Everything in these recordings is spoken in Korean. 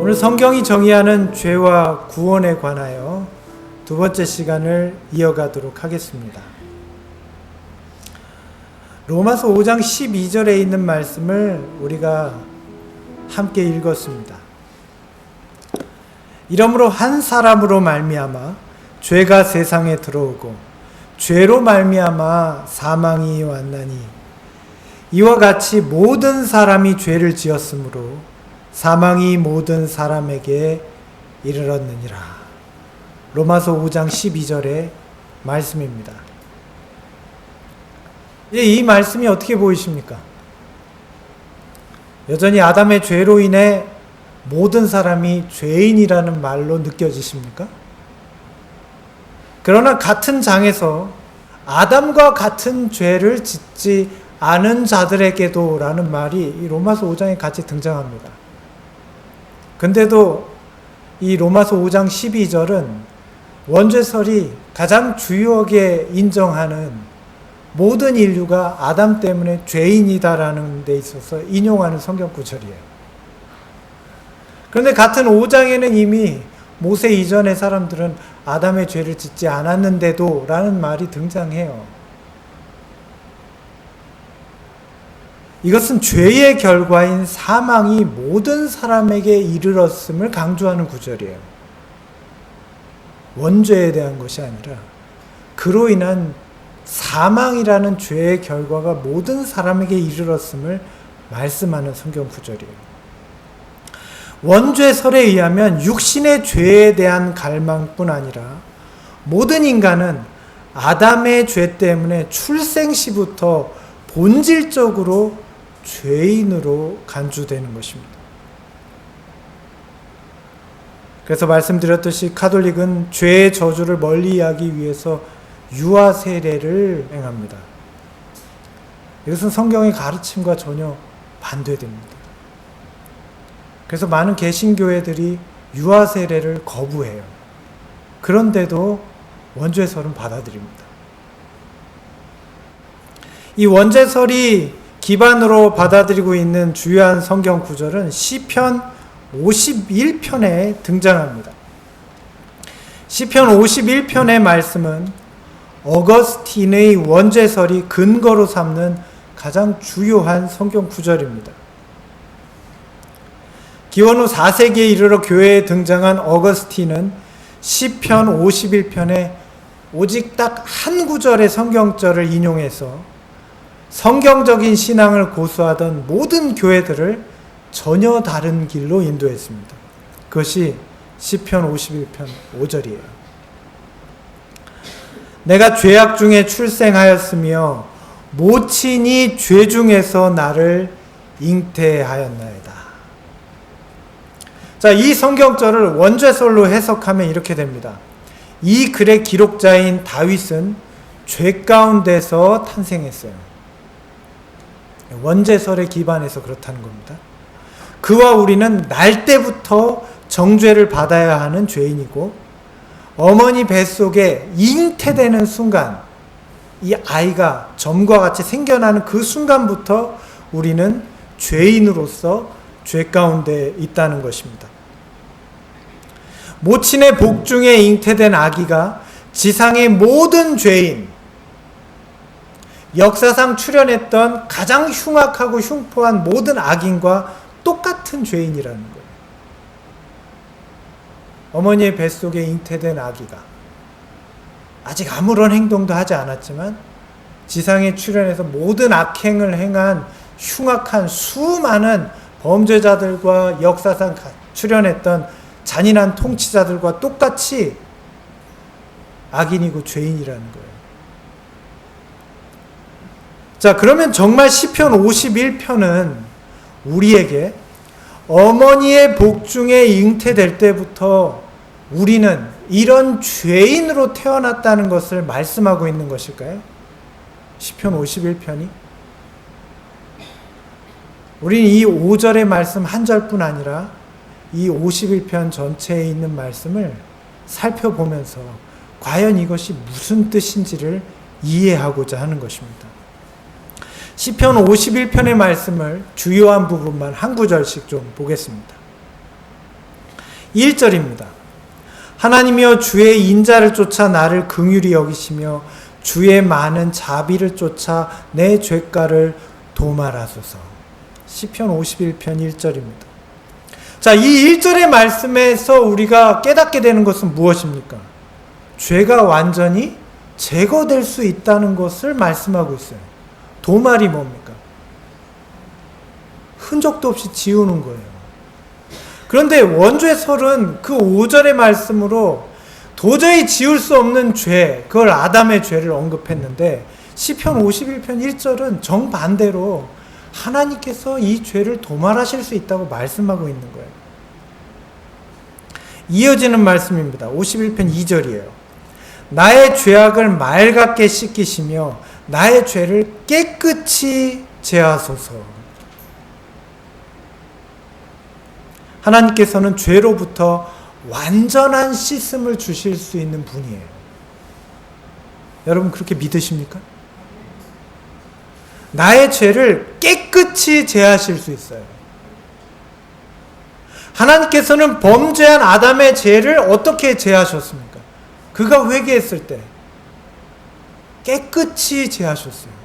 오늘 성경이 정의하는 죄와 구원에 관하여 두 번째 시간을 이어가도록 하겠습니다. 로마서 5장 12절에 있는 말씀을 우리가 함께 읽었습니다. 이러므로 한 사람으로 말미암아 죄가 세상에 들어오고 죄로 말미암아 사망이 왔나니 이와 같이 모든 사람이 죄를 지었으므로 사망이 모든 사람에게 이르렀느니라. 로마서 5장 12절의 말씀입니다. 이 말씀이 어떻게 보이십니까? 여전히 아담의 죄로 인해 모든 사람이 죄인이라는 말로 느껴지십니까? 그러나 같은 장에서 아담과 같은 죄를 짓지 않은 자들에게도 라는 말이 이 로마서 5장에 같이 등장합니다. 근데도 이 로마서 5장 12절은 원죄설이 가장 주요하게 인정하는 모든 인류가 아담 때문에 죄인이다라는 데 있어서 인용하는 성경 구절이에요. 그런데 같은 5장에는 이미 모세 이전의 사람들은 아담의 죄를 짓지 않았는데도 라는 말이 등장해요. 이것은 죄의 결과인 사망이 모든 사람에게 이르렀음을 강조하는 구절이에요. 원죄에 대한 것이 아니라 그로 인한 사망이라는 죄의 결과가 모든 사람에게 이르렀음을 말씀하는 성경 구절이에요. 원죄설에 의하면 육신의 죄에 대한 갈망뿐 아니라 모든 인간은 아담의 죄 때문에 출생 시부터 본질적으로 죄인으로 간주되는 것입니다. 그래서 말씀드렸듯이 카톨릭은 죄의 저주를 멀리하기 위해서 유아 세례를 행합니다. 이것은 성경의 가르침과 전혀 반대됩니다. 그래서 많은 개신교회들이 유아 세례를 거부해요. 그런데도 원죄설은 받아들입니다. 이 원죄설이 기반으로 받아들이고 있는 주요한 성경 구절은 시편 51편에 등장합니다. 시편 51편의 말씀은 어거스틴의 원죄설이 근거로 삼는 가장 주요한 성경 구절입니다. 기원 후 4세기에 이르러 교회에 등장한 어거스틴은 시편 51편에 오직 딱 한 구절의 성경절을 인용해서 성경적인 신앙을 고수하던 모든 교회들을 전혀 다른 길로 인도했습니다. 그것이 시편 51편 5절이에요. 내가 죄악 중에 출생하였으며 모친이 죄 중에서 나를 잉태하였나이다. 자, 이 성경절을 원죄설로 해석하면 이렇게 됩니다. 이 글의 기록자인 다윗은 죄 가운데서 탄생했어요. 원죄설에 기반해서 그렇다는 겁니다. 그와 우리는 날 때부터 정죄를 받아야 하는 죄인이고 어머니 뱃속에 잉태되는 순간 이 아이가 점과 같이 생겨나는 그 순간부터 우리는 죄인으로서 죄 가운데 있다는 것입니다. 모친의 복 중에 잉태된 아기가 지상의 모든 죄인, 역사상 출현했던 가장 흉악하고 흉포한 모든 악인과 똑같은 죄인이라는 거예요. 어머니의 뱃속에 잉태된 아기가 아직 아무런 행동도 하지 않았지만 지상에 출현해서 모든 악행을 행한 흉악한 수많은 범죄자들과 역사상 출현했던 잔인한 통치자들과 똑같이 악인이고 죄인이라는 거예요. 자, 그러면 정말 시편 51편은 우리에게 어머니의 복 중에 잉태될 때부터 우리는 이런 죄인으로 태어났다는 것을 말씀하고 있는 것일까요? 시편 51편이? 우리는 이 5절의 말씀 한 절뿐 아니라 이 51편 전체에 있는 말씀을 살펴보면서 과연 이것이 무슨 뜻인지를 이해하고자 하는 것입니다. 시편 51편의 말씀을 주요한 부분만 한 구절씩 좀 보겠습니다. 1절입니다. 하나님이여 주의 인자를 쫓아 나를 긍휼히 여기시며 주의 많은 자비를 쫓아 내 죄가를 도말하소서. 시편 51편 1절입니다. 자, 이 1절의 말씀에서 우리가 깨닫게 되는 것은 무엇입니까? 죄가 완전히 제거될 수 있다는 것을 말씀하고 있어요. 도말이 뭡니까? 흔적도 없이 지우는 거예요. 그런데 원죄설은 그 5절의 말씀으로 도저히 지울 수 없는 죄, 그걸 아담의 죄를 언급했는데 시편 51편 1절은 정반대로 하나님께서 이 죄를 도말하실 수 있다고 말씀하고 있는 거예요. 이어지는 말씀입니다. 51편 2절이에요. 나의 죄악을 맑게 씻기시며 나의 죄를 깨끗이 제하소서. 하나님께서는 죄로부터 완전한 씻음을 주실 수 있는 분이에요. 여러분 그렇게 믿으십니까? 나의 죄를 깨끗이 제하실 수 있어요. 하나님께서는 범죄한 아담의 죄를 어떻게 제하셨습니까? 그가 회개했을 때 깨끗이 제하셨어요.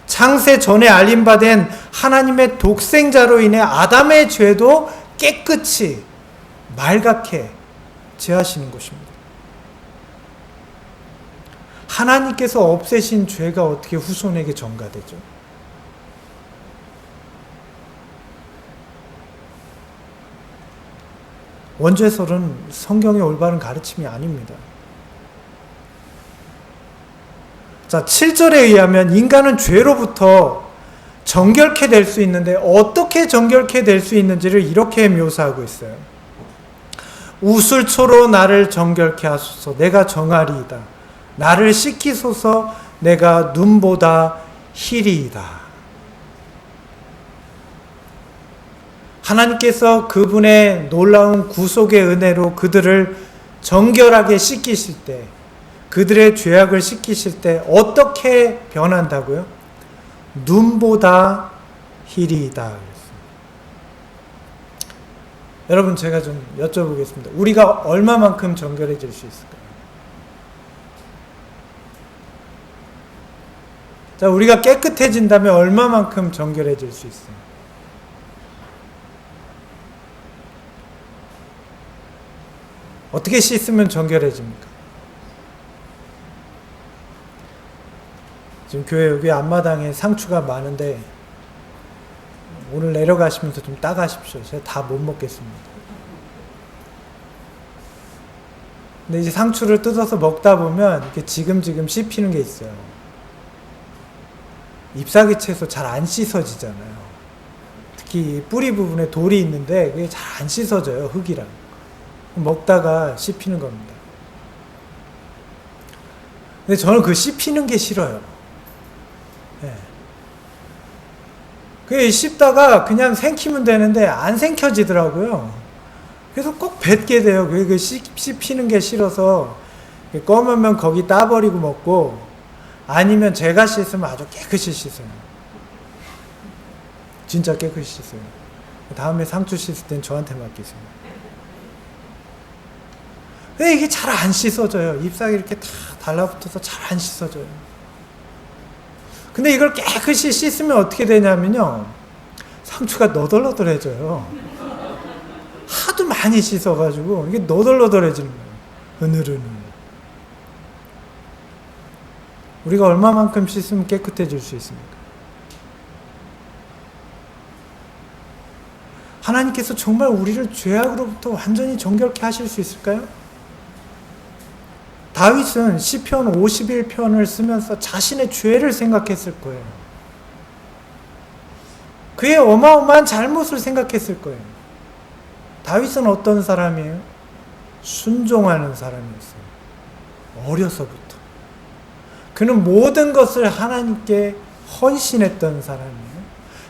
창세 전에 알림받은 하나님의 독생자로 인해 아담의 죄도 깨끗이 맑게 제하시는 것입니다. 하나님께서 없애신 죄가 어떻게 후손에게 전가되죠? 원죄설은 성경의 올바른 가르침이 아닙니다. 자, 7절에 의하면 인간은 죄로부터 정결케 될 수 있는데 어떻게 정결케 될 수 있는지를 이렇게 묘사하고 있어요. 우슬초로 나를 정결케 하소서. 내가 정하리이다. 나를 씻기소서. 내가 눈보다 희리이다. 하나님께서 그분의 놀라운 구속의 은혜로 그들을 정결하게 씻기실 때, 그들의 죄악을 씻기실 때 어떻게 변한다고요? 눈보다 희리이다. 여러분 제가 좀 여쭤보겠습니다. 우리가 얼마만큼 정결해질 수 있을까요? 자, 우리가 깨끗해진다면 얼마만큼 정결해질 수 있어요? 어떻게 씻으면 정결해집니까? 지금 교회 여기 앞마당에 상추가 많은데 오늘 내려가시면서 좀 따가십시오. 제가 다 못 먹겠습니다. 근데 이제 상추를 뜯어서 먹다 보면 이렇게 지금지금 씹히는 게 있어요. 잎사귀 채소 잘 안 씻어지잖아요. 특히 뿌리 부분에 돌이 있는데 그게 잘 안 씻어져요. 흙이랑. 먹다가 씹히는 겁니다. 근데 저는 그 씹히는 게 싫어요. 네. 그 씹다가 그냥 생기면 되는데 안 생겨지더라고요. 그래서 꼭 뱉게 돼요. 그 씹히는 게 싫어서 검으면 거기 따버리고 먹고, 아니면 제가 씻으면 아주 깨끗이 씻어요. 진짜 깨끗이 씻어요. 다음에 상추 씻을 땐 저한테 맡기세요. 근데 이게 잘 안 씻어져요. 잎사귀 이렇게 다 달라붙어서 잘 안 씻어져요. 근데 이걸 깨끗이 씻으면 어떻게 되냐면요, 상추가 너덜너덜해져요. 하도 많이 씻어가지고 이게 너덜너덜해지는 거예요. 으늘으늘. 우리가 얼마만큼 씻으면 깨끗해질 수 있습니까? 하나님께서 정말 우리를 죄악으로부터 완전히 정결케 하실 수 있을까요? 다윗은 시편 51편을 쓰면서 자신의 죄를 생각했을 거예요. 그의 어마어마한 잘못을 생각했을 거예요. 다윗은 어떤 사람이에요? 순종하는 사람이었어요. 어려서부터. 그는 모든 것을 하나님께 헌신했던 사람이에요.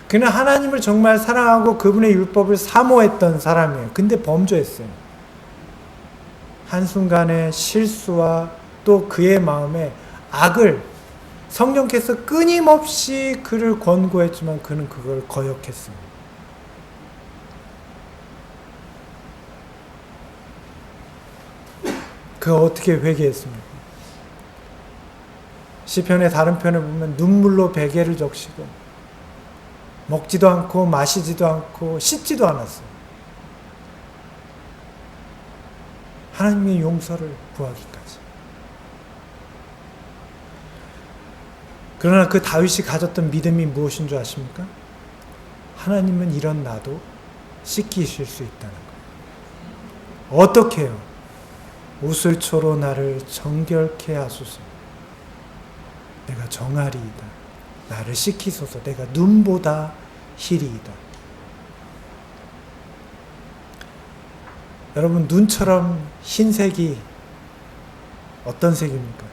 그는 하나님을 정말 사랑하고 그분의 율법을 사모했던 사람이에요. 근데 범죄했어요. 한순간의 실수와 또 그의 마음에 악을, 성령께서 끊임없이 그를 권고했지만 그는 그걸 거역했습니다. 그 어떻게 회개했습니까? 시편의 다른 편을 보면 눈물로 베개를 적시고 먹지도 않고 마시지도 않고 씻지도 않았어요. 하나님의 용서를 구하기까지. 그러나 그 다윗이 가졌던 믿음이 무엇인 줄 아십니까? 하나님은 이런 나도 씻기실 수 있다는 거예요. 어떻게 해요? 우슬초로 나를 정결케 하소서. 내가 정하리이다. 나를 씻기소서. 내가 눈보다 희리이다. 여러분, 눈처럼 흰색이 어떤 색입니까?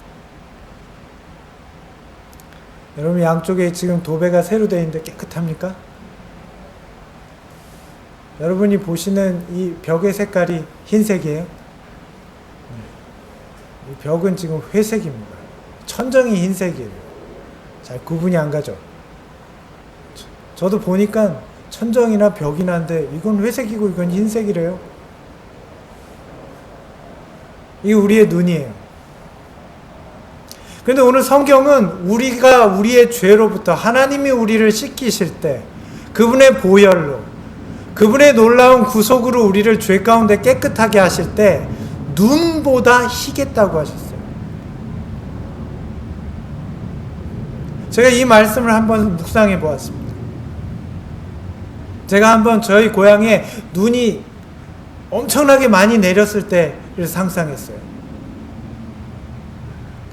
여러분, 양쪽에 지금 도배가 새로 되어 있는데 깨끗합니까? 여러분이 보시는 이 벽의 색깔이 흰색이에요? 이 벽은 지금 회색입니다. 천정이 흰색이에요. 잘 구분이 안 가죠? 저도 보니까 천정이나 벽이나 한데 이건 회색이고 이건 흰색이래요. 이게 우리의 눈이에요. 그런데 오늘 성경은 우리가 우리의 죄로부터 하나님이 우리를 씻기실 때 그분의 보혈로 그분의 놀라운 구속으로 우리를 죄 가운데 깨끗하게 하실 때 눈보다 희겠다고 하셨어요. 제가 이 말씀을 한번 묵상해 보았습니다. 제가 한번 저희 고향에 눈이 엄청나게 많이 내렸을 때를 상상했어요.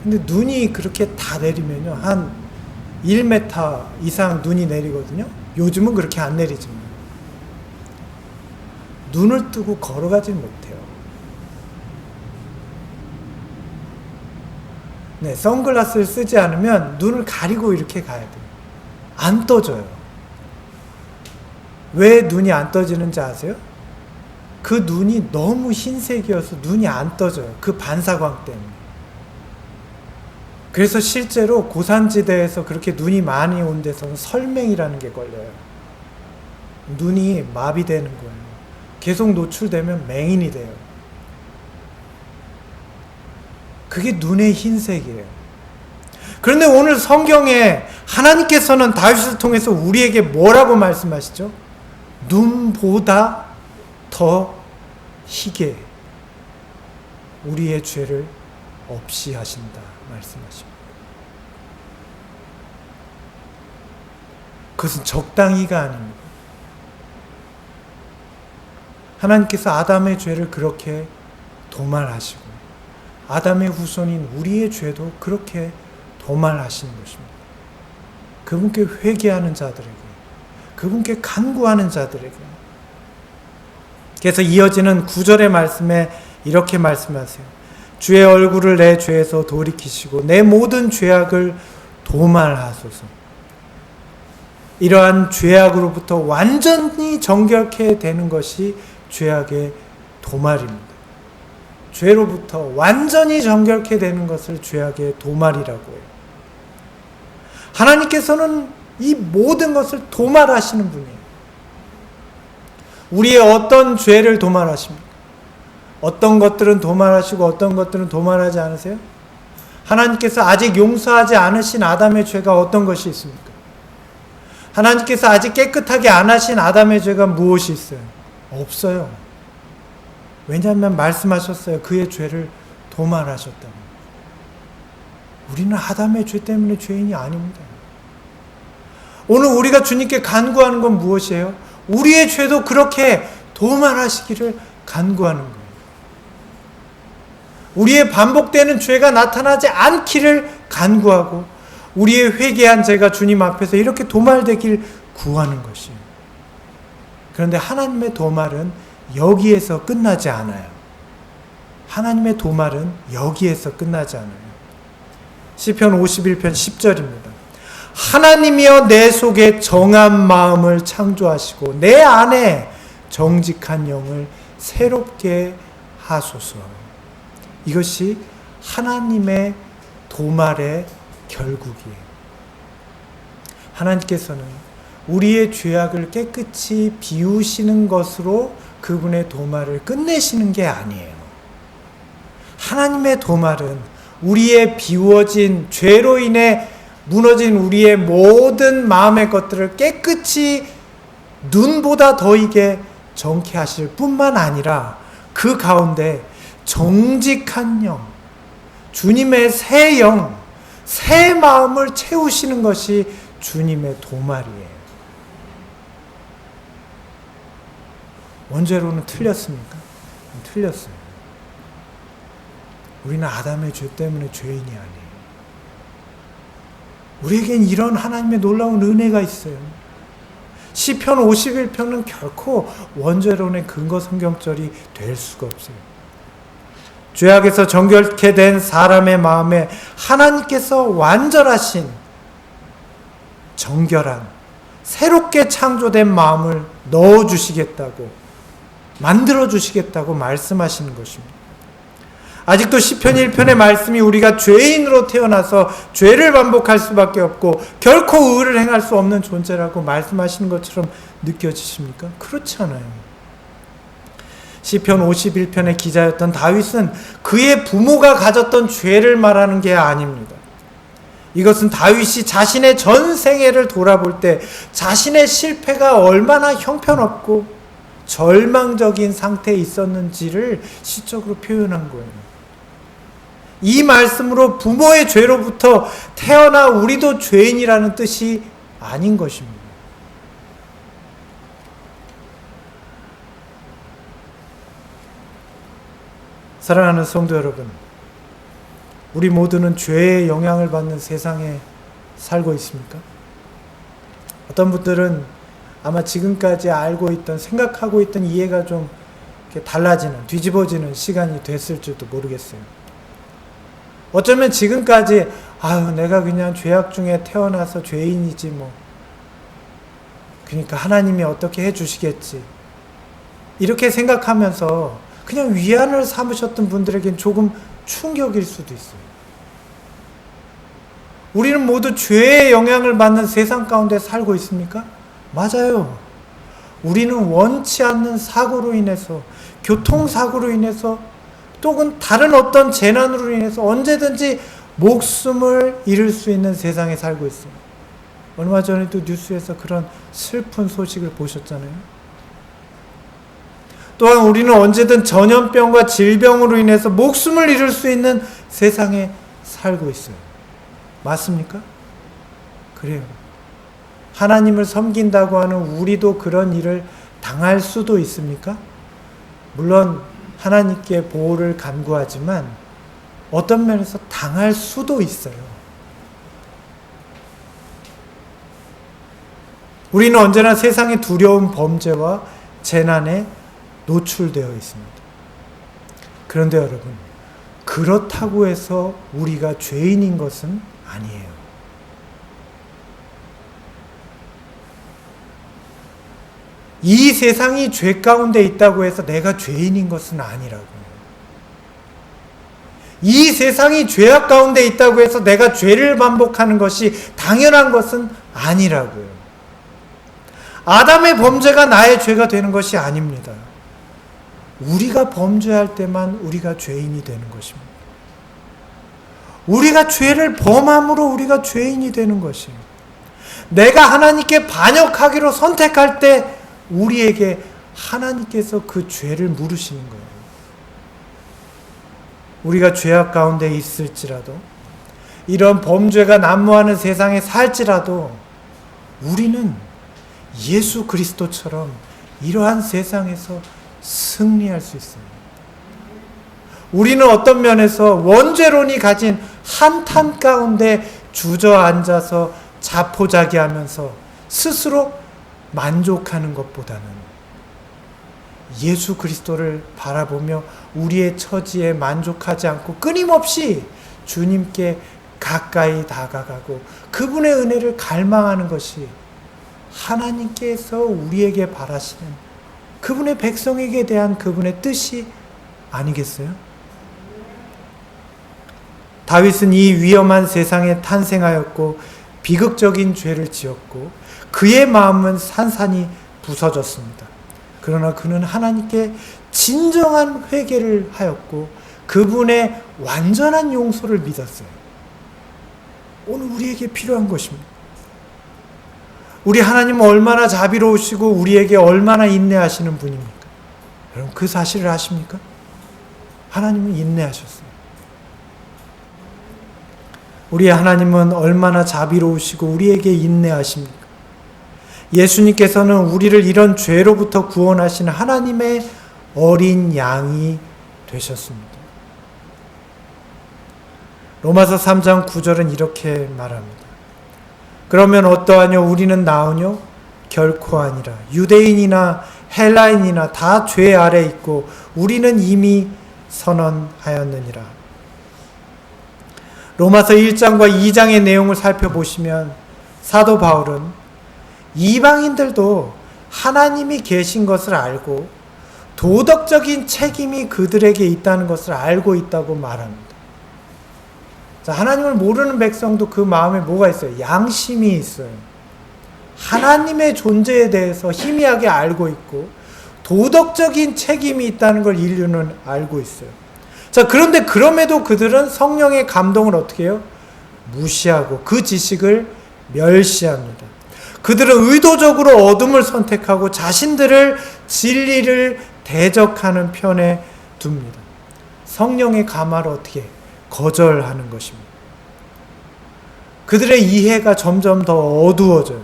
근데 눈이 그렇게 다 내리면요, 한 1m 이상 눈이 내리거든요. 요즘은 그렇게 안 내리지만 눈을 뜨고 걸어가지 못해요. 네, 선글라스를 쓰지 않으면 눈을 가리고 이렇게 가야 돼요. 안 떠져요. 왜 눈이 안 떠지는지 아세요? 그 눈이 너무 흰색이어서 눈이 안 떠져요. 그 반사광 때문에. 그래서 실제로 고산지대에서 그렇게 눈이 많이 온 데서는 설맹이라는 게 걸려요. 눈이 마비되는 거예요. 계속 노출되면 맹인이 돼요. 그게 눈의 흰색이에요. 그런데 오늘 성경에 하나님께서는 다윗을 통해서 우리에게 뭐라고 말씀하시죠? 눈보다 더 희게 우리의 죄를 없이 하신다 말씀하십니다. 그것은 적당히가 아닙니다. 하나님께서 아담의 죄를 그렇게 도말하시고 아담의 후손인 우리의 죄도 그렇게 도말하시는 것입니다. 그분께 회개하는 자들에게, 그분께 간구하는 자들에게. 그래서 이어지는 9절의 말씀에 이렇게 말씀하세요. 주의 얼굴을 내 죄에서 돌이키시고 내 모든 죄악을 도말하소서. 이러한 죄악으로부터 완전히 정결케 되는 것이 죄악의 도말입니다. 죄로부터 완전히 정결케 되는 것을 죄악의 도말이라고 해요. 하나님께서는 이 모든 것을 도말하시는 분이에요. 우리의 어떤 죄를 도말하십니까? 어떤 것들은 도말하시고 어떤 것들은 도말하지 않으세요? 하나님께서 아직 용서하지 않으신 아담의 죄가 어떤 것이 있습니까? 하나님께서 아직 깨끗하게 안 하신 아담의 죄가 무엇이 있어요? 없어요. 왜냐하면 말씀하셨어요. 그의 죄를 도말하셨다고. 우리는 아담의 죄 때문에 죄인이 아닙니다. 오늘 우리가 주님께 간구하는 건 무엇이에요? 우리의 죄도 그렇게 도말하시기를 간구하는 거예요. 우리의 반복되는 죄가 나타나지 않기를 간구하고 우리의 회개한 죄가 주님 앞에서 이렇게 도말되길 구하는 것이에요. 그런데 하나님의 도말은 여기에서 끝나지 않아요. 하나님의 도말은 여기에서 끝나지 않아요. 시편 51편 10절입니다. 하나님이여 내 속에 정한 마음을 창조하시고 내 안에 정직한 영을 새롭게 하소서. 이것이 하나님의 도말의 결국이에요. 하나님께서는 우리의 죄악을 깨끗이 비우시는 것으로 그분의 도말을 끝내시는 게 아니에요. 하나님의 도말은 우리의 비워진 죄로 인해 무너진 우리의 모든 마음의 것들을 깨끗이 눈보다 더 이게 정케 하실 뿐만 아니라 그 가운데 정직한 영, 주님의 새 영, 새 마음을 채우시는 것이 주님의 도말이에요. 원죄로는 틀렸습니까? 틀렸어요. 우리는 아담의 죄 때문에 죄인이 아니에요. 우리에겐 이런 하나님의 놀라운 은혜가 있어요. 시편 51편은 결코 원죄론의 근거 성경절이 될 수가 없어요. 죄악에서 정결케 된 사람의 마음에 하나님께서 완전하신 정결한 새롭게 창조된 마음을 넣어주시겠다고 만들어주시겠다고 말씀하시는 것입니다. 아직도 시편 1편의 말씀이 우리가 죄인으로 태어나서 죄를 반복할 수밖에 없고 결코 의를 행할 수 없는 존재라고 말씀하시는 것처럼 느껴지십니까? 그렇지 않아요. 시편 51편의 기자였던 다윗은 그의 부모가 가졌던 죄를 말하는 게 아닙니다. 이것은 다윗이 자신의 전생애를 돌아볼 때 자신의 실패가 얼마나 형편없고 절망적인 상태에 있었는지를 시적으로 표현한 거예요. 이 말씀으로 부모의 죄로부터 태어나 우리도 죄인이라는 뜻이 아닌 것입니다. 사랑하는 성도 여러분, 우리 모두는 죄의 영향을 받는 세상에 살고 있습니까? 어떤 분들은 아마 지금까지 알고 있던, 생각하고 있던 이해가 좀 달라지는, 뒤집어지는 시간이 됐을지도 모르겠어요. 어쩌면 지금까지 내가 그냥 죄악 중에 태어나서 죄인이지 뭐. 그러니까 하나님이 어떻게 해주시겠지. 이렇게 생각하면서 그냥 위안을 삼으셨던 분들에겐 조금 충격일 수도 있어요. 우리는 모두 죄의 영향을 받는 세상 가운데 살고 있습니까? 맞아요. 우리는 원치 않는 사고로 인해서, 교통사고로 인해서, 또는 다른 어떤 재난으로 인해서 언제든지 목숨을 잃을 수 있는 세상에 살고 있어요. 얼마 전에도 뉴스에서 그런 슬픈 소식을 보셨잖아요. 또한 우리는 언제든 전염병과 질병으로 인해서 목숨을 잃을 수 있는 세상에 살고 있어요. 맞습니까? 그래요. 하나님을 섬긴다고 하는 우리도 그런 일을 당할 수도 있습니까? 물론 하나님께 보호를 간구하지만 어떤 면에서 당할 수도 있어요. 우리는 언제나 세상의 두려운 범죄와 재난에 노출되어 있습니다. 그런데 여러분, 그렇다고 해서 우리가 죄인인 것은 아니에요. 이 세상이 죄 가운데 있다고 해서 내가 죄인인 것은 아니라고요. 이 세상이 죄악 가운데 있다고 해서 내가 죄를 반복하는 것이 당연한 것은 아니라고요. 아담의 범죄가 나의 죄가 되는 것이 아닙니다. 우리가 범죄할 때만 우리가 죄인이 되는 것입니다. 우리가 죄를 범함으로 우리가 죄인이 되는 것입니다. 내가 하나님께 반역하기로 선택할 때 우리에게 하나님께서 그 죄를 물으시는 거예요. 우리가 죄악 가운데 있을지라도, 이런 범죄가 난무하는 세상에 살지라도 우리는 예수 그리스도처럼 이러한 세상에서 승리할 수 있습니다. 우리는 어떤 면에서 원죄론이 가진 한탄 가운데 주저앉아서 자포자기하면서 스스로 만족하는 것보다는 예수 그리스도를 바라보며 우리의 처지에 만족하지 않고 끊임없이 주님께 가까이 다가가고 그분의 은혜를 갈망하는 것이 하나님께서 우리에게 바라시는 그분의 백성에게 대한 그분의 뜻이 아니겠어요? 다윗은 이 위험한 세상에 탄생하였고 비극적인 죄를 지었고 그의 마음은 산산이 부서졌습니다. 그러나 그는 하나님께 진정한 회개를 하였고 그분의 완전한 용서를 믿었어요. 오늘 우리에게 필요한 것입니다. 우리 하나님은 얼마나 자비로우시고 우리에게 얼마나 인내하시는 분입니까? 여러분 그 사실을 아십니까? 하나님은 인내하셨어요. 우리 하나님은 얼마나 자비로우시고 우리에게 인내하십니까? 예수님께서는 우리를 이런 죄로부터 구원하시는 하나님의 어린 양이 되셨습니다. 로마서 3장 9절은 이렇게 말합니다. 그러면 어떠하뇨? 우리는 나으뇨? 결코 아니라. 유대인이나 헬라인이나 다 죄 아래 있고 우리는 이미 선언하였느니라. 로마서 1장과 2장의 내용을 살펴보시면 사도 바울은 이방인들도 하나님이 계신 것을 알고 도덕적인 책임이 그들에게 있다는 것을 알고 있다고 말합니다. 자, 하나님을 모르는 백성도 그 마음에 뭐가 있어요? 양심이 있어요. 하나님의 존재에 대해서 희미하게 알고 있고 도덕적인 책임이 있다는 걸 인류는 알고 있어요. 자, 그런데 그럼에도 그들은 성령의 감동을 어떻게 해요? 무시하고 그 지식을 멸시합니다. 그들은 의도적으로 어둠을 선택하고 자신들을 진리를 대적하는 편에 둡니다. 성령의 감화를 어떻게 거절하는 것입니다. 그들의 이해가 점점 더 어두워져요.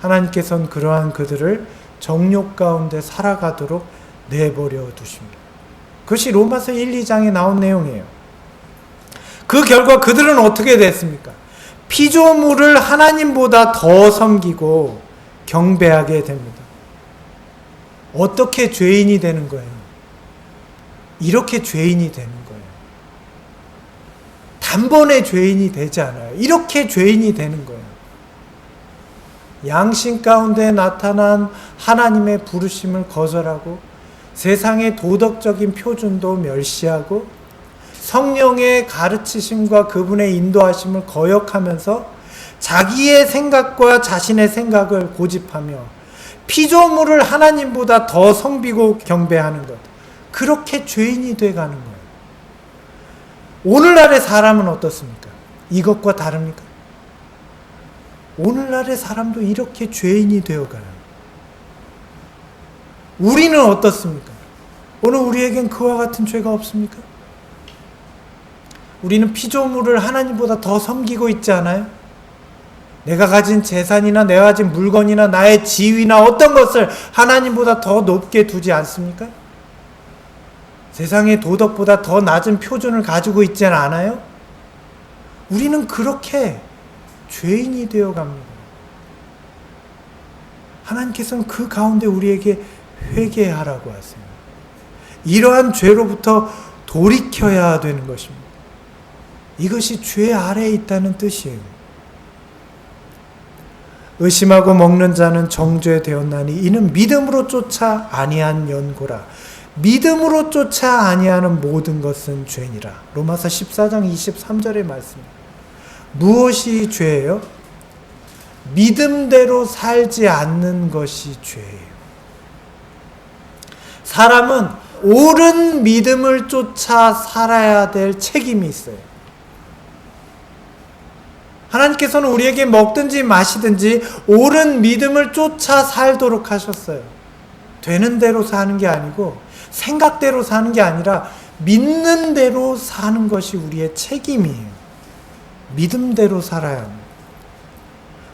하나님께서는 그러한 그들을 정욕 가운데 살아가도록 내버려 두십니다. 그것이 로마서 1, 2장에 나온 내용이에요. 그 결과 그들은 어떻게 됐습니까? 피조물을 하나님보다 더 섬기고 경배하게 됩니다. 어떻게 죄인이 되는 거예요? 이렇게 죄인이 되는 거예요. 단번에 죄인이 되지 않아요. 이렇게 죄인이 되는 거예요. 양심 가운데 나타난 하나님의 부르심을 거절하고 세상의 도덕적인 표준도 멸시하고 성령의 가르치심과 그분의 인도하심을 거역하면서 자기의 생각과 자신의 생각을 고집하며 피조물을 하나님보다 더 섬기고 경배하는 것, 그렇게 죄인이 돼가는 거예요. 오늘날의 사람은 어떻습니까? 이것과 다릅니까? 오늘날의 사람도 이렇게 죄인이 되어가요. 우리는 어떻습니까? 오늘 우리에겐 그와 같은 죄가 없습니까? 우리는 피조물을 하나님보다 더 섬기고 있지 않아요? 내가 가진 재산이나 내가 가진 물건이나 나의 지위나 어떤 것을 하나님보다 더 높게 두지 않습니까? 세상의 도덕보다 더 낮은 표준을 가지고 있지 않아요? 우리는 그렇게 죄인이 되어갑니다. 하나님께서는 그 가운데 우리에게 회개하라고 하세요. 이러한 죄로부터 돌이켜야 되는 것입니다. 이것이 죄 아래에 있다는 뜻이에요. 의심하고 먹는 자는 정죄되었나니 이는 믿음으로 쫓아 아니한 연고라. 믿음으로 쫓아 아니하는 모든 것은 죄니라. 로마서 14장 23절의 말씀입니다. 무엇이 죄예요? 믿음대로 살지 않는 것이 죄예요. 사람은 옳은 믿음을 쫓아 살아야 될 책임이 있어요. 하나님께서는 우리에게 먹든지 마시든지 옳은 믿음을 쫓아 살도록 하셨어요. 되는 대로 사는 게 아니고 생각대로 사는 게 아니라 믿는 대로 사는 것이 우리의 책임이에요. 믿음대로 살아야 합니다.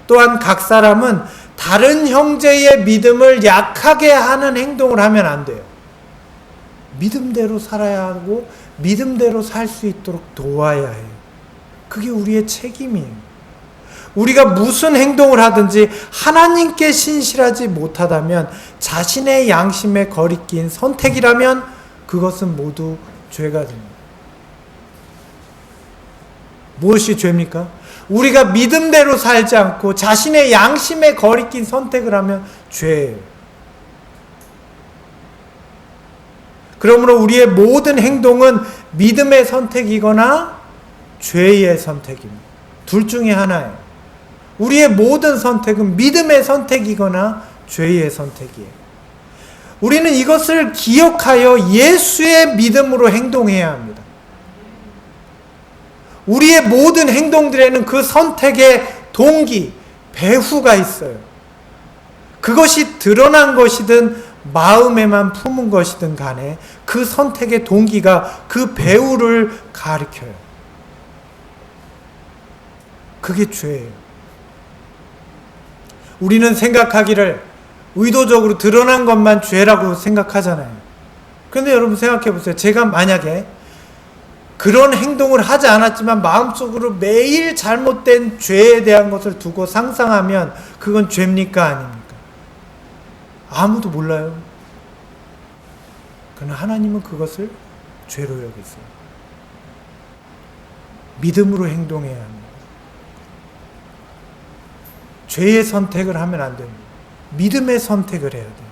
또한 각 사람은 다른 형제의 믿음을 약하게 하는 행동을 하면 안 돼요. 믿음대로 살아야 하고 믿음대로 살 수 있도록 도와야 해요. 그게 우리의 책임이에요. 우리가 무슨 행동을 하든지 하나님께 신실하지 못하다면 자신의 양심에 거리낀 선택이라면 그것은 모두 죄가 됩니다. 무엇이 죄입니까? 우리가 믿음대로 살지 않고 자신의 양심에 거리낀 선택을 하면 죄예요. 그러므로 우리의 모든 행동은 믿음의 선택이거나 죄의 선택입니다. 둘 중에 하나예요. 우리의 모든 선택은 믿음의 선택이거나 죄의 선택이에요. 우리는 이것을 기억하여 예수의 믿음으로 행동해야 합니다. 우리의 모든 행동들에는 그 선택의 동기, 배후가 있어요. 그것이 드러난 것이든 마음에만 품은 것이든 간에 그 선택의 동기가 그 배후를 가리켜요. 그게 죄예요. 우리는 생각하기를 의도적으로 드러난 것만 죄라고 생각하잖아요. 그런데 여러분 생각해 보세요. 제가 만약에 그런 행동을 하지 않았지만 마음속으로 매일 잘못된 죄에 대한 것을 두고 상상하면 그건 죄입니까? 아닙니까? 아무도 몰라요. 그러나 하나님은 그것을 죄로 여기세요. 믿음으로 행동해야 합니다. 죄의 선택을 하면 안 됩니다. 믿음의 선택을 해야 돼요.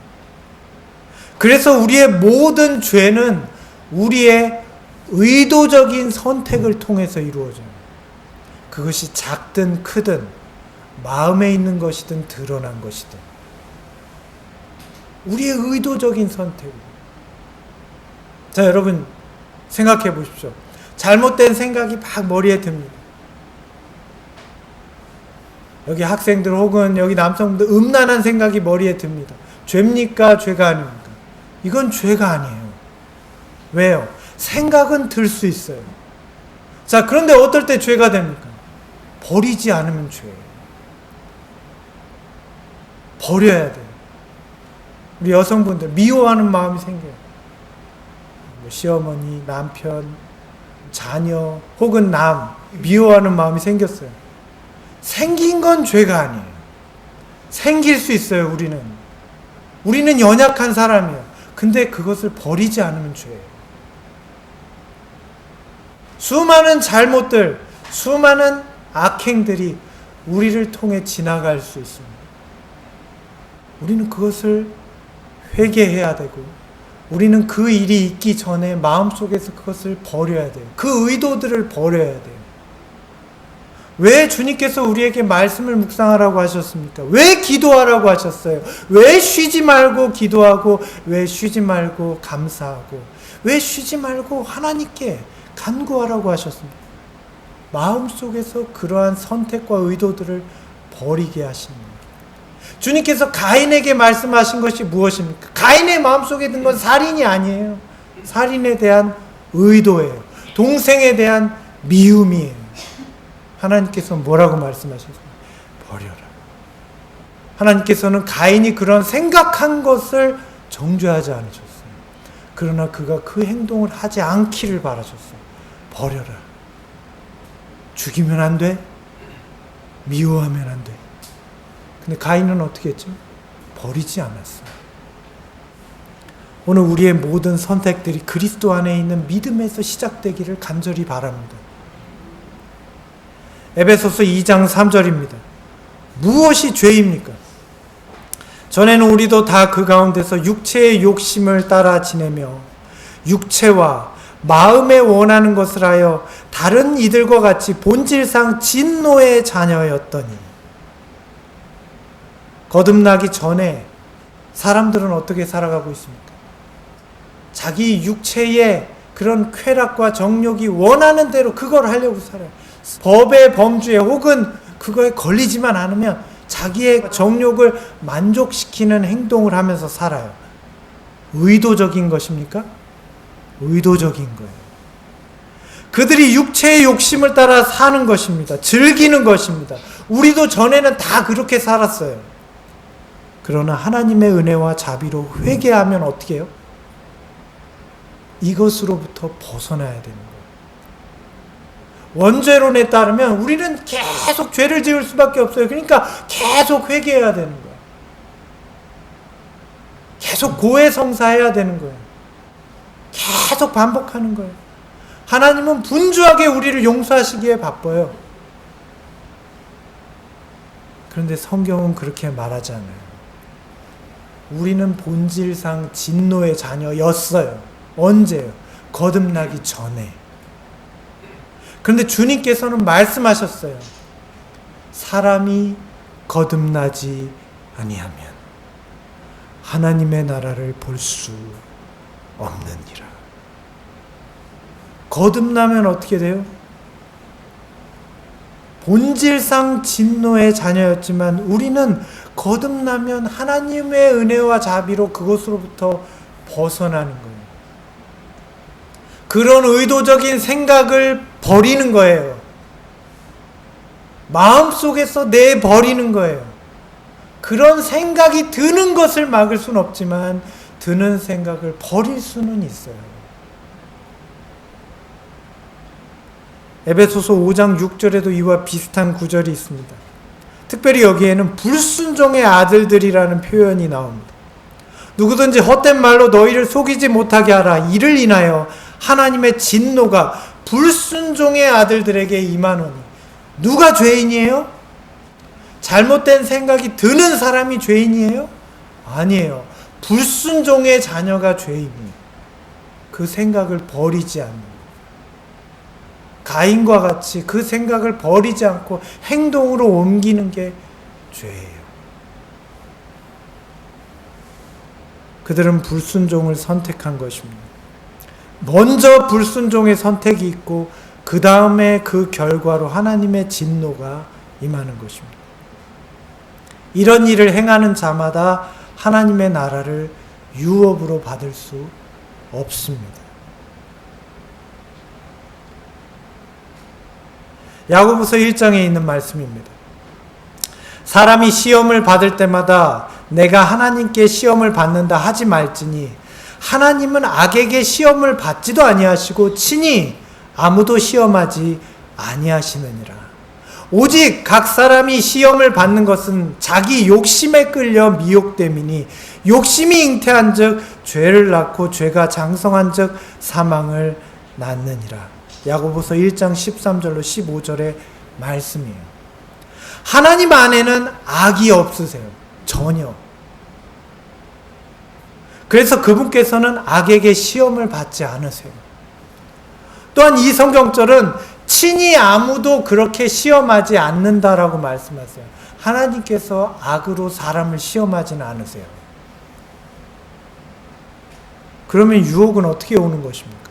그래서 우리의 모든 죄는 우리의 의도적인 선택을 통해서 이루어져요. 그것이 작든 크든 마음에 있는 것이든 드러난 것이든 우리의 의도적인 선택이에요. 자, 여러분 생각해 보십시오. 잘못된 생각이 막 머리에 듭니다. 여기 학생들 혹은 여기 남성분들 음란한 생각이 머리에 듭니다. 죄입니까? 죄가 아닙니까? 이건 죄가 아니에요. 왜요? 생각은 들 수 있어요. 자, 그런데 어떨 때 죄가 됩니까? 버리지 않으면 죄예요. 버려야 돼요. 우리 여성분들 미워하는 마음이 생겨요. 시어머니, 남편, 자녀 혹은 남 미워하는 마음이 생겼어요. 생긴 건 죄가 아니에요. 생길 수 있어요. 우리는 연약한 사람이에요. 근데 그것을 버리지 않으면 죄예요. 수많은 잘못들, 수많은 악행들이 우리를 통해 지나갈 수 있습니다. 우리는 그것을 회개해야 되고, 우리는 그 일이 있기 전에 마음속에서 그것을 버려야 돼요. 그 의도들을 버려야 돼요. 왜 주님께서 우리에게 말씀을 묵상하라고 하셨습니까? 왜 기도하라고 하셨어요? 왜 쉬지 말고 기도하고, 왜 쉬지 말고 감사하고, 왜 쉬지 말고 하나님께 간구하라고 하셨습니다. 마음속에서 그러한 선택과 의도들을 버리게 하십니다. 주님께서 가인에게 말씀하신 것이 무엇입니까? 가인의 마음속에 든 건 살인이 아니에요. 살인에 대한 의도예요. 동생에 대한 미움이에요. 하나님께서 뭐라고 말씀하셨습니까? 버려라. 하나님께서는 가인이 그런 생각한 것을 정죄하지 않으셨어요. 그러나 그가 그 행동을 하지 않기를 바라셨어요. 버려라. 죽이면 안 돼. 미워하면 안 돼. 근데 가인은 어떻게 했죠? 버리지 않았어요. 오늘 우리의 모든 선택들이 그리스도 안에 있는 믿음에서 시작되기를 간절히 바랍니다. 에베소서 2장 3절입니다. 무엇이 죄입니까? 전에는 우리도 다 그 가운데서 육체의 욕심을 따라 지내며 육체와 마음에 원하는 것을 하여 다른 이들과 같이 본질상 진노의 자녀였더니, 거듭나기 전에 사람들은 어떻게 살아가고 있습니까? 자기 육체의 그런 쾌락과 정욕이 원하는 대로 그걸 하려고 살아요. 법의 범주에 혹은 그거에 걸리지만 않으면 자기의 정욕을 만족시키는 행동을 하면서 살아요. 의도적인 것입니까? 의도적인 거예요. 그들이 육체의 욕심을 따라 사는 것입니다. 즐기는 것입니다. 우리도 전에는 다 그렇게 살았어요. 그러나 하나님의 은혜와 자비로 회개하면 어떻게 해요? 이것으로부터 벗어나야 되는 거예요. 원죄론에 따르면 우리는 계속 죄를 지을 수밖에 없어요. 그러니까 계속 회개해야 되는 거예요. 계속 고해성사해야 되는 거예요. 계속 반복하는 거예요. 하나님은 분주하게 우리를 용서하시기에 바빠요. 그런데 성경은 그렇게 말하지 않아요. 우리는 본질상 진노의 자녀였어요. 언제요? 거듭나기 전에. 그런데 주님께서는 말씀하셨어요. 사람이 거듭나지 아니하면 하나님의 나라를 볼 수 없느니라. 거듭나면 어떻게 돼요? 본질상 진노의 자녀였지만 우리는 거듭나면 하나님의 은혜와 자비로 그것으로부터 벗어나는 거예요. 그런 의도적인 생각을 버리는 거예요. 마음속에서 내버리는 거예요. 그런 생각이 드는 것을 막을 수는 없지만 드는 생각을 버릴 수는 있어요. 에베소서 5장 6절에도 이와 비슷한 구절이 있습니다. 특별히 여기에는 불순종의 아들들이라는 표현이 나옵니다. 누구든지 헛된 말로 너희를 속이지 못하게 하라. 이를 인하여 하나님의 진노가 불순종의 아들들에게 임하노니. 누가 죄인이에요? 잘못된 생각이 드는 사람이 죄인이에요? 아니에요. 불순종의 자녀가 죄인이에요. 그 생각을 버리지 않는 거예요. 가인과 같이 그 생각을 버리지 않고 행동으로 옮기는 게 죄예요. 그들은 불순종을 선택한 것입니다. 먼저 불순종의 선택이 있고 그 다음에 그 결과로 하나님의 진노가 임하는 것입니다. 이런 일을 행하는 자마다 하나님의 나라를 유업으로 받을 수 없습니다. 야고보서 1장에 있는 말씀입니다. 사람이 시험을 받을 때마다 내가 하나님께 시험을 받는다 하지 말지니 하나님은 악에게 시험을 받지도 아니하시고 친히 아무도 시험하지 아니하시느니라. 오직 각 사람이 시험을 받는 것은 자기 욕심에 끌려 미혹됨이니 욕심이 잉태한 즉 죄를 낳고 죄가 장성한 즉 사망을 낳느니라. 야고보서 1장 13절로 15절의 말씀이에요. 하나님 안에는 악이 없으세요. 전혀. 그래서 그분께서는 악에게 시험을 받지 않으세요. 또한 이 성경절은 친히 아무도 그렇게 시험하지 않는다라고 말씀하세요. 하나님께서 악으로 사람을 시험하지는 않으세요. 그러면 유혹은 어떻게 오는 것입니까?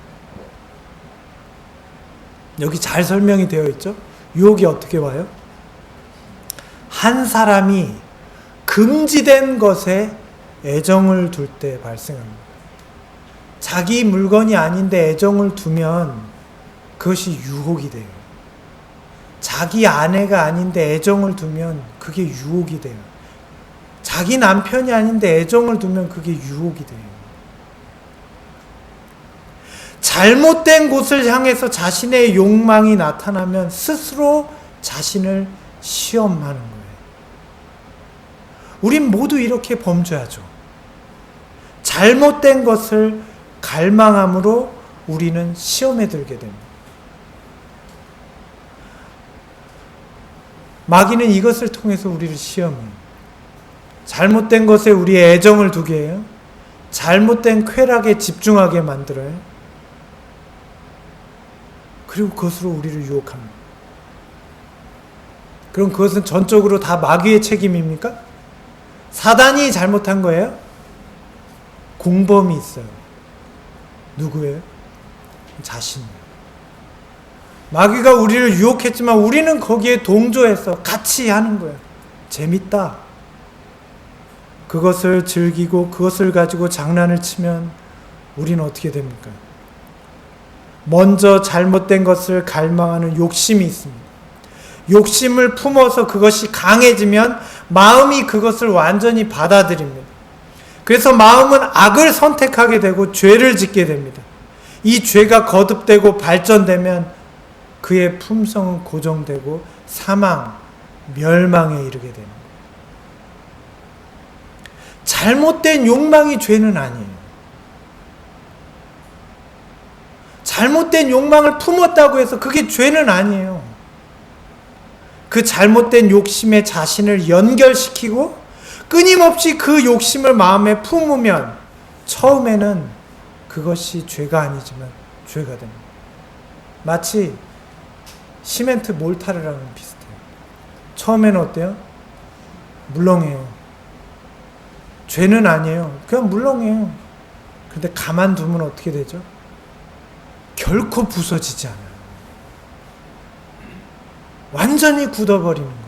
여기 잘 설명이 되어 있죠? 유혹이 어떻게 와요? 한 사람이 금지된 것에 애정을 둘 때 발생합니다. 자기 물건이 아닌데 애정을 두면 그것이 유혹이 돼요. 자기 아내가 아닌데 애정을 두면 그게 유혹이 돼요. 자기 남편이 아닌데 애정을 두면 그게 유혹이 돼요. 잘못된 곳을 향해서 자신의 욕망이 나타나면 스스로 자신을 시험하는 거예요. 우린 모두 이렇게 범죄하죠. 잘못된 것을 갈망함으로 우리는 시험에 들게 됩니다. 마귀는 이것을 통해서 우리를 시험해요. 잘못된 것에 우리의 애정을 두게 해요. 잘못된 쾌락에 집중하게 만들어요. 그리고 그것으로 우리를 유혹합니다. 그럼 그것은 전적으로 다 마귀의 책임입니까? 사단이 잘못한 거예요? 공범이 있어요. 누구예요? 자신이에요. 마귀가 우리를 유혹했지만 우리는 거기에 동조해서 같이 하는 거예요. 재밌다. 그것을 즐기고 그것을 가지고 장난을 치면 우리는 어떻게 됩니까? 먼저 잘못된 것을 갈망하는 욕심이 있습니다. 욕심을 품어서 그것이 강해지면 마음이 그것을 완전히 받아들입니다. 그래서 마음은 악을 선택하게 되고 죄를 짓게 됩니다. 이 죄가 거듭되고 발전되면 그의 품성은 고정되고 사망, 멸망에 이르게 됩니다. 잘못된 욕망이 죄는 아니에요. 잘못된 욕망을 품었다고 해서 그게 죄는 아니에요. 그 잘못된 욕심에 자신을 연결시키고 끊임없이 그 욕심을 마음에 품으면 처음에는 그것이 죄가 아니지만 죄가 됩니다. 마치 시멘트 몰타르랑 비슷해요. 처음에는 어때요? 물렁해요. 죄는 아니에요. 그냥 물렁해요. 근데 가만두면 어떻게 되죠? 결코 부서지지 않아요. 완전히 굳어버리는 거예요.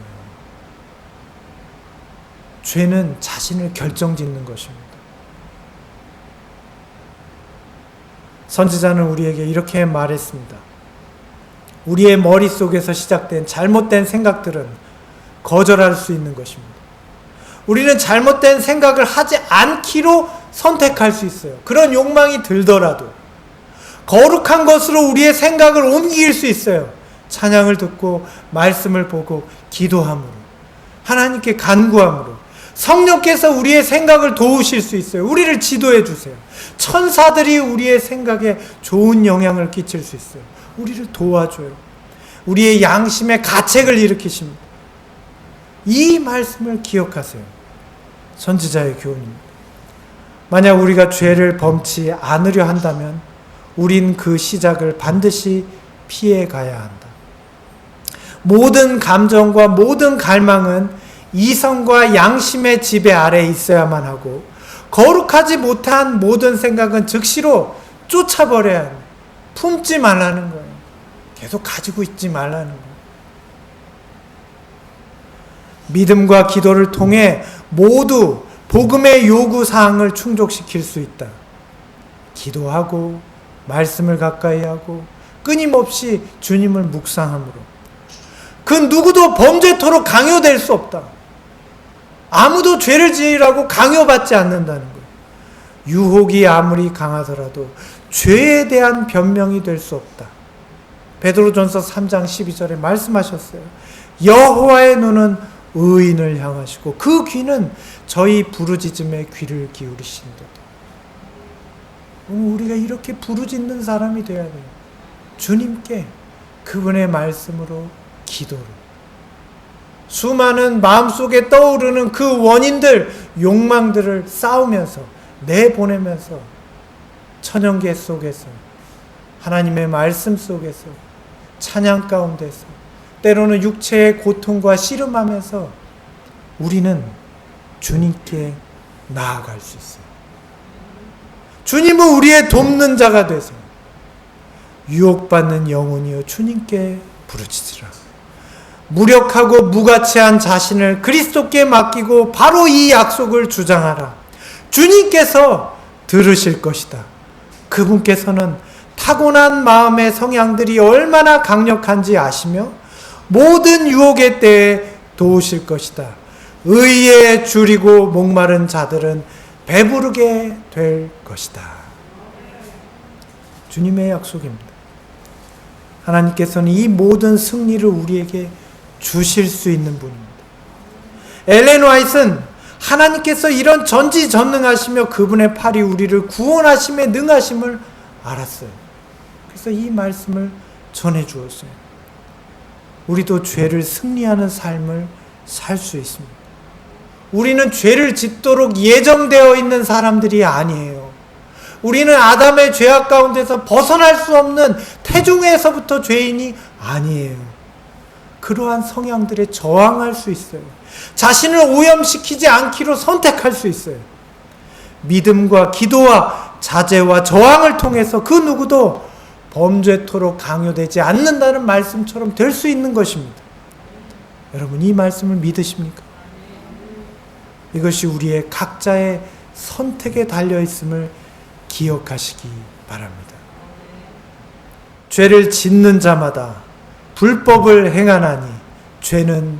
죄는 자신을 결정짓는 것입니다. 선지자는 우리에게 이렇게 말했습니다. 우리의 머릿속에서 시작된 잘못된 생각들은 거절할 수 있는 것입니다. 우리는 잘못된 생각을 하지 않기로 선택할 수 있어요. 그런 욕망이 들더라도 거룩한 것으로 우리의 생각을 옮길 수 있어요. 찬양을 듣고 말씀을 보고 기도함으로, 하나님께 간구함으로 성령께서 우리의 생각을 도우실 수 있어요. 우리를 지도해 주세요. 천사들이 우리의 생각에 좋은 영향을 끼칠 수 있어요. 우리를 도와줘요. 우리의 양심의 가책을 일으키십니다. 이 말씀을 기억하세요. 선지자의 교훈입니다. 만약 우리가 죄를 범치 않으려 한다면 우린 그 시작을 반드시 피해 가야 한다. 모든 감정과 모든 갈망은 이성과 양심의 지배 아래에 있어야만 하고, 거룩하지 못한 모든 생각은 즉시로 쫓아버려야 합니다. 품지 말라는 거예요. 계속 가지고 있지 말라는 거예요. 믿음과 기도를 통해 모두 복음의 요구사항을 충족시킬 수 있다. 기도하고 말씀을 가까이 하고 끊임없이 주님을 묵상함으로 그 누구도 범죄토록 강요될 수 없다. 아무도 죄를 지으라고 강요받지 않는다는 거예요. 유혹이 아무리 강하더라도 죄에 대한 변명이 될 수 없다. 베드로전서 3장 12절에 말씀하셨어요. 여호와의 눈은 의인을 향하시고 그 귀는 저희 부르짖음에 귀를 기울이신도다. 우리가 이렇게 부르짖는 사람이 되어야 돼요. 주님께 그분의 말씀으로, 기도로. 수많은 마음속에 떠오르는 그 원인들, 욕망들을 싸우면서 내보내면서 천연계 속에서, 하나님의 말씀 속에서, 찬양 가운데서, 때로는 육체의 고통과 씨름하면서 우리는 주님께 나아갈 수 있어요. 주님은 우리의 돕는 자가 되세요. 유혹받는 영혼이여 주님께 부르짖으라. 무력하고 무가치한 자신을 그리스도께 맡기고 바로 이 약속을 주장하라. 주님께서 들으실 것이다. 그분께서는 타고난 마음의 성향들이 얼마나 강력한지 아시며 모든 유혹의 때에 도우실 것이다. 의에 줄이고 목마른 자들은 배부르게 될 것이다. 주님의 약속입니다. 하나님께서는 이 모든 승리를 우리에게 주실 수 있는 분입니다. 엘렌 화이트는 하나님께서 이런 전지전능하시며 그분의 팔이 우리를 구원하심에 능하심을 알았어요. 그래서 이 말씀을 전해주었어요. 우리도 죄를 승리하는 삶을 살 수 있습니다. 우리는 죄를 짓도록 예정되어 있는 사람들이 아니에요. 우리는 아담의 죄악 가운데서 벗어날 수 없는 태중에서부터 죄인이 아니에요. 그러한 성향들에 저항할 수 있어요. 자신을 오염시키지 않기로 선택할 수 있어요. 믿음과 기도와 자제와 저항을 통해서 그 누구도 범죄토록 강요되지 않는다는 말씀처럼 될 수 있는 것입니다. 여러분, 이 말씀을 믿으십니까? 이것이 우리의 각자의 선택에 달려있음을 기억하시기 바랍니다. 죄를 짓는 자마다 불법을 행하나니 죄는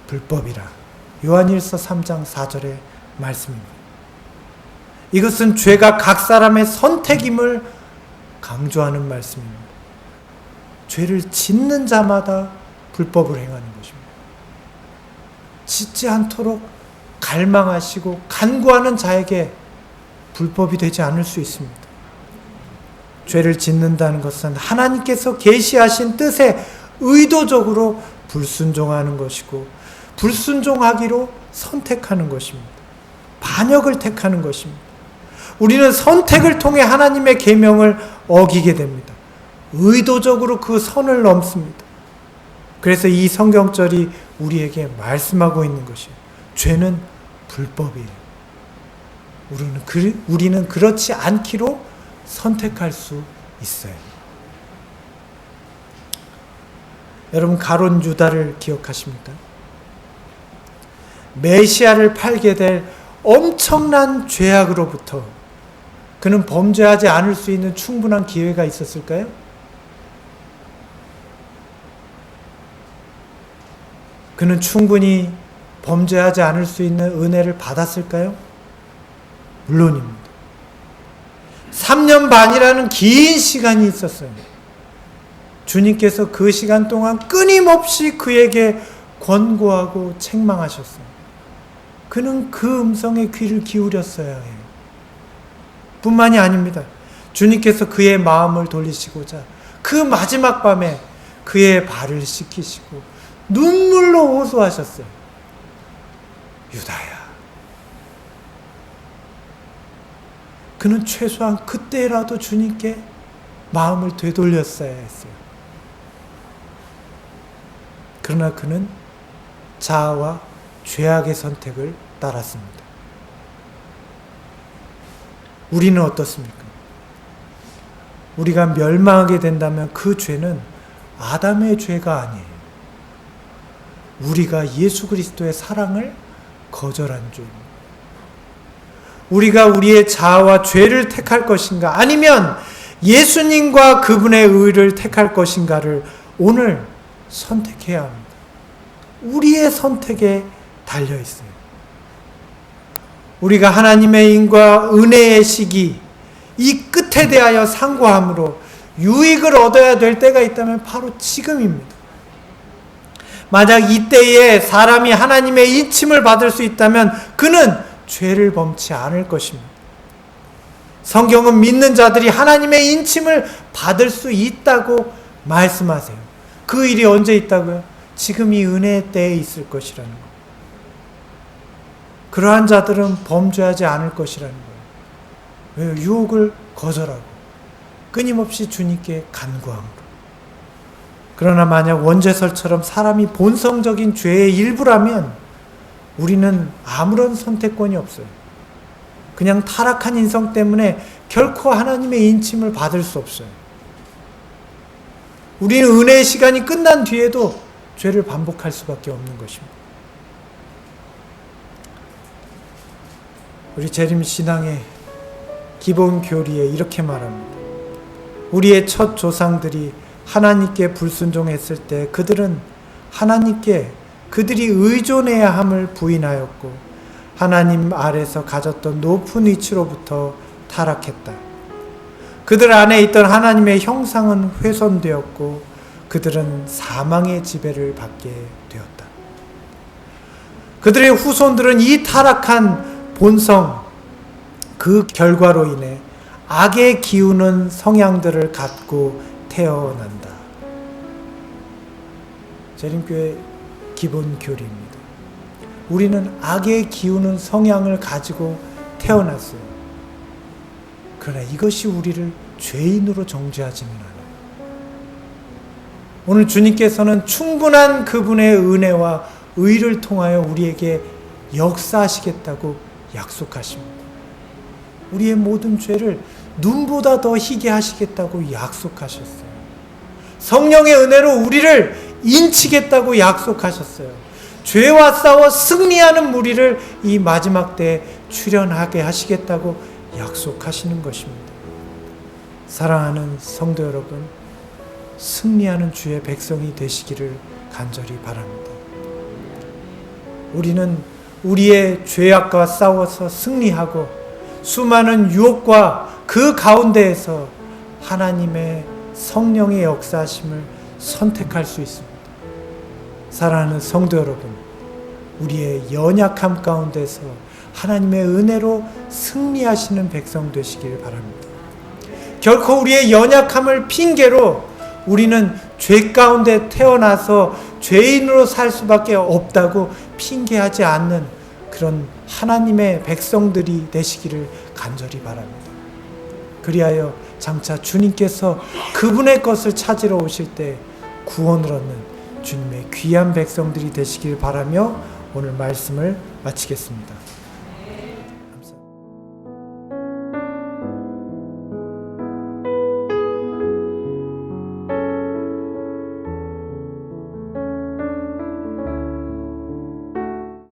불법이라. 요한일서 3장 4절의 말씀입니다. 이것은 죄가 각 사람의 선택임을 강조하는 말씀입니다. 죄를 짓는 자마다 불법을 행하는 것입니다. 짓지 않도록 갈망하시고 간구하는 자에게 불법이 되지 않을 수 있습니다. 죄를 짓는다는 것은 하나님께서 계시하신 뜻에 의도적으로 불순종하는 것이고 불순종하기로 선택하는 것입니다. 반역을 택하는 것입니다. 우리는 선택을 통해 하나님의 계명을 어기게 됩니다. 의도적으로 그 선을 넘습니다. 그래서 이 성경절이 우리에게 말씀하고 있는 것이에요. 죄는 불법이에요. 우리는 그렇지 않기로 선택할 수 있어요. 여러분, 가룟 유다를 기억하십니까? 메시아를 팔게 될 엄청난 죄악으로부터 그는 범죄하지 않을 수 있는 충분한 기회가 있었을까요? 그는 충분히 범죄하지 않을 수 있는 은혜를 받았을까요? 물론입니다. 3년 반이라는 긴 시간이 있었어요. 주님께서 그 시간 동안 끊임없이 그에게 권고하고 책망하셨어요. 그는 그 음성에 귀를 기울였어야 해요. 뿐만이 아닙니다. 주님께서 그의 마음을 돌리시고자 그 마지막 밤에 그의 발을 씻기시고 눈물로 호소하셨어요. 유다야. 그는 최소한 그때라도 주님께 마음을 되돌렸어야 했어요. 그러나 그는 자아와 죄악의 선택을 따랐습니다. 우리는 어떻습니까? 우리가 멸망하게 된다면 그 죄는 아담의 죄가 아니에요. 우리가 예수 그리스도의 사랑을 거절한 죄입니다. 우리가 우리의 자아와 죄를 택할 것인가, 아니면 예수님과 그분의 의를 택할 것인가를 오늘 선택해야 합니다. 우리의 선택에 달려 있어요. 우리가 하나님의 인과 은혜의 시기, 이 끝에 대하여 상고함으로 유익을 얻어야 될 때가 있다면 바로 지금입니다. 만약 이때에 사람이 하나님의 인침을 받을 수 있다면 그는 죄를 범치 않을 것입니다. 성경은 믿는 자들이 하나님의 인침을 받을 수 있다고 말씀하세요. 그 일이 언제 있다고요? 지금 이 은혜의 때에 있을 것이라는 것. 그러한 자들은 범죄하지 않을 것이라는 거예요. 왜요? 유혹을 거절하고 끊임없이 주님께 간구함으로. 그러나 만약 원죄설처럼 사람이 본성적인 죄의 일부라면 우리는 아무런 선택권이 없어요. 그냥 타락한 인성 때문에 결코 하나님의 인침을 받을 수 없어요. 우리는 은혜의 시간이 끝난 뒤에도 죄를 반복할 수밖에 없는 것입니다. 우리 재림 신앙의 기본 교리에 이렇게 말합니다. 우리의 첫 조상들이 하나님께 불순종했을 때 그들은 하나님께 그들이 의존해야 함을 부인하였고 하나님 아래서 가졌던 높은 위치로부터 타락했다. 그들 안에 있던 하나님의 형상은 훼손되었고 그들은 사망의 지배를 받게 되었다. 그들의 후손들은 이 타락한 본성, 그 결과로 인해 악에 기우는 성향들을 갖고 태어난다. 재림교회 기본 교리입니다. 우리는 악에 기우는 성향을 가지고 태어났어요. 그러나 이것이 우리를 죄인으로 정죄하지는 않아요. 오늘 주님께서는 충분한 그분의 은혜와 의를 통하여 우리에게 역사하시겠다고 약속하십니다. 우리의 모든 죄를 눈보다 더 희게 하시겠다고 약속하셨어요. 성령의 은혜로 우리를 인치겠다고 약속하셨어요. 죄와 싸워 승리하는 무리를 이 마지막 때에 출현하게 하시겠다고 약속하시는 것입니다. 사랑하는 성도 여러분, 승리하는 주의 백성이 되시기를 간절히 바랍니다. 우리는 우리의 죄악과 싸워서 승리하고 수많은 유혹과 그 가운데에서 하나님의 성령의 역사하심을 선택할 수 있습니다. 사랑하는 성도 여러분, 우리의 연약함 가운데서 하나님의 은혜로 승리하시는 백성 되시길 바랍니다. 결코 우리의 연약함을 핑계로 우리는 죄 가운데 태어나서 죄인으로 살 수밖에 없다고 핑계하지 않는 그런 하나님의 백성들이 되시기를 간절히 바랍니다. 그리하여 장차 주님께서 그분의 것을 찾으러 오실 때 구원을 얻는 주님의 귀한 백성들이 되시길 바라며 오늘 말씀을 마치겠습니다.